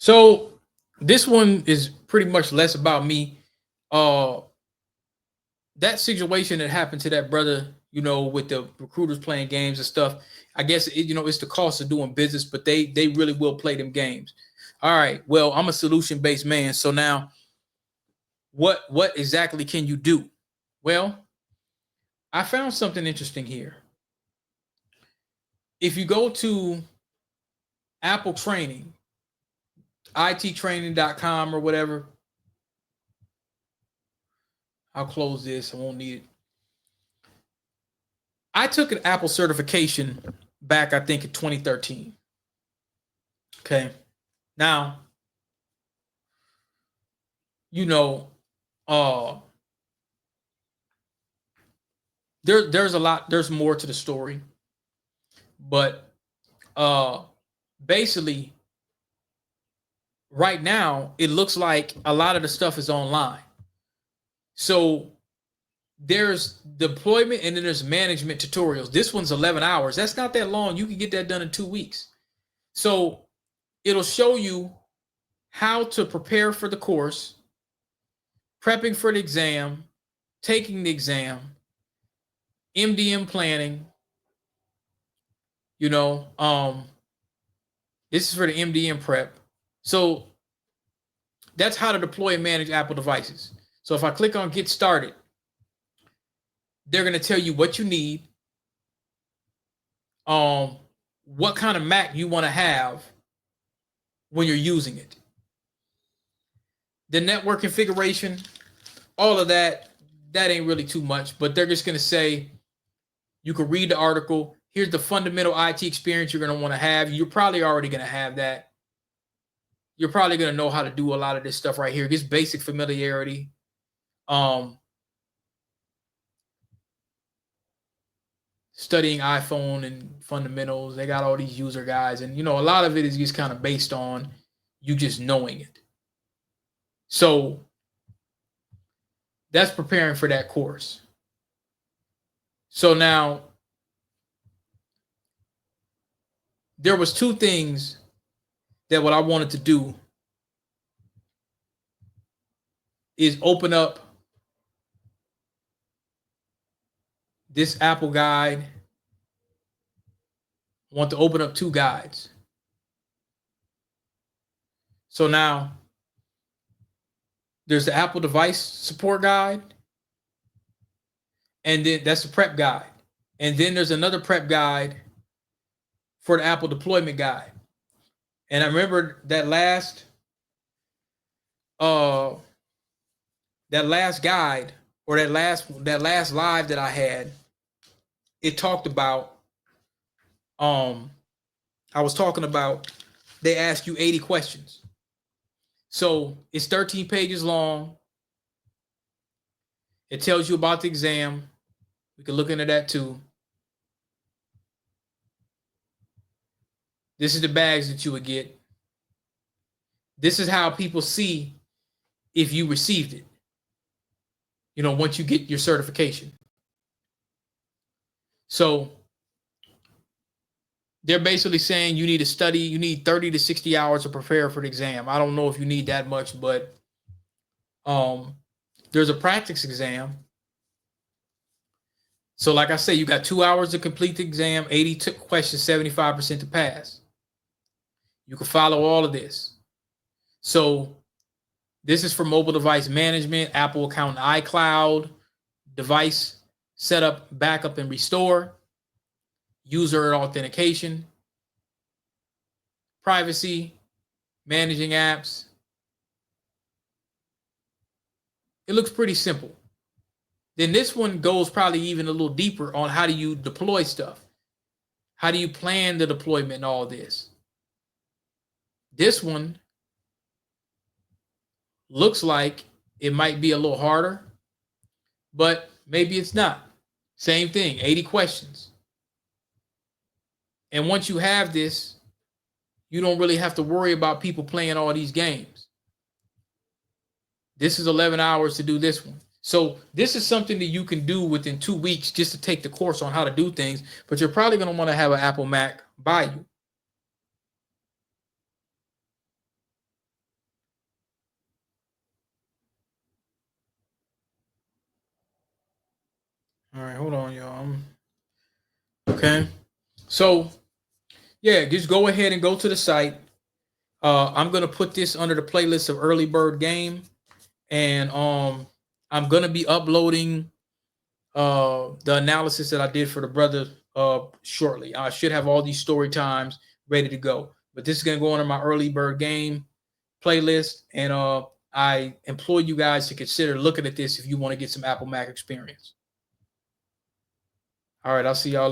So this one is pretty much less about me. Uh that situation that happened to that brother, with the recruiters playing games and stuff. I guess it's the cost of doing business, but they really will play them games. All right. Well, I'm a solution based man. So now what exactly can you do? Well, I found something interesting here. If you go to Apple Training, ittraining.com or whatever, I'll close this. I won't need it. I took an Apple certification back, I think, in 2013. Okay. Now, you know, uh there's a lot, there's more to the story, but uh basically right now it looks like a lot of the stuff is online. So there's deployment and then there's management tutorials. This one's 11 hours. That's not that long. You can get that done in 2 weeks. So it'll show you how to prepare for the course, prepping for the exam, taking the exam, MDM planning. You know, this is for the MDM prep. So that's how to deploy and manage Apple devices. So if I click on Get Started, they're going to tell you what you need, what kind of Mac you want to have when you're using it, the network configuration, all of that. That ain't really too much, but they're just going to say you can read the article. Here's the fundamental IT experience you're going to want to have. You're probably already going to have that. You're probably going to know how to do a lot of this stuff right here. Just basic familiarity. Studying iPhone and fundamentals. They got all these user guides, and a lot of it is just kind of based on you just knowing it. So that's preparing for that course. So now there was two things that what I wanted to do is open up this Apple guide. I want to open up two guides. So now there's the Apple device support guide, and then that's the prep guide. And then there's another prep guide for the Apple deployment guide. And I remember that last guide, or that last live that I had, it talked about I was talking about they ask you 80 questions. So it's 13 pages long. It tells you about the exam. We can look into that too. This is the bags that you would get. This is how people see if you received it, once you get your certification. So they're basically saying you need to study, you need 30 to 60 hours to prepare for the exam. I don't know if you need that much, but there's a practice exam. So like I say, you got 2 hours to complete the exam, 80 questions, 75% to pass. You can follow all of this. So this is for mobile device management, Apple account and iCloud, device setup, backup, and restore, user authentication, privacy, managing apps. It looks pretty simple. Then this one goes probably even a little deeper on how do you deploy stuff. How do you plan the deployment and all this? This one looks like it might be a little harder, but maybe it's not. Same thing, 80 questions. And once you have this, you don't really have to worry about people playing all these games. This is 11 hours to do this one. So this is something that you can do within 2 weeks just to take the course on how to do things, but you're probably going to want to have an Apple Mac by you. All right, hold on, y'all. Okay. So yeah, just go ahead and go to the site. I'm gonna put this under the playlist of early bird game, and I'm gonna be uploading the analysis that I did for the brother shortly. I should have all these story times ready to go. But this is gonna go under my early bird game playlist, and I implore you guys to consider looking at this if you want to get some Apple Mac experience. All right, I'll see y'all later.